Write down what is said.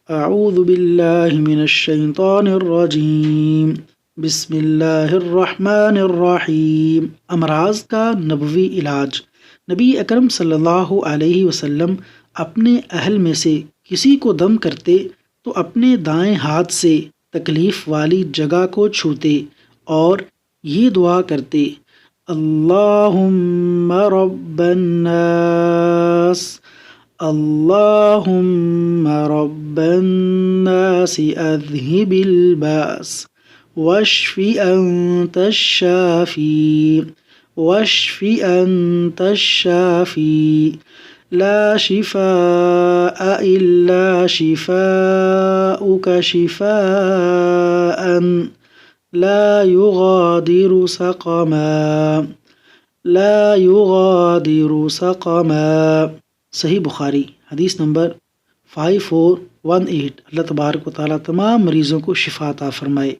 اعوذ باللہ من الشیطان الرجیم، بسم اللہ الرحمن الرحیم۔ امراض کا نبوی علاج۔ نبی اکرم صلی اللہ علیہ وسلم اپنے اہل میں سے کسی کو دم کرتے تو اپنے دائیں ہاتھ سے تکلیف والی جگہ کو چھوتے اور یہ دعا کرتے: اللہم رب الناس، اللہم رب الناس اذہب الباس واشف انت الشافی واشف انت الشافی لا شفاء الا شفاؤک شفاء لا يغادر سقما لا يغادر سقما۔ صحیح بخاری، حدیث نمبر 5418۔ اللہ تبارک و تعالیٰ تمام مریضوں کو شفا عطا فرمائے۔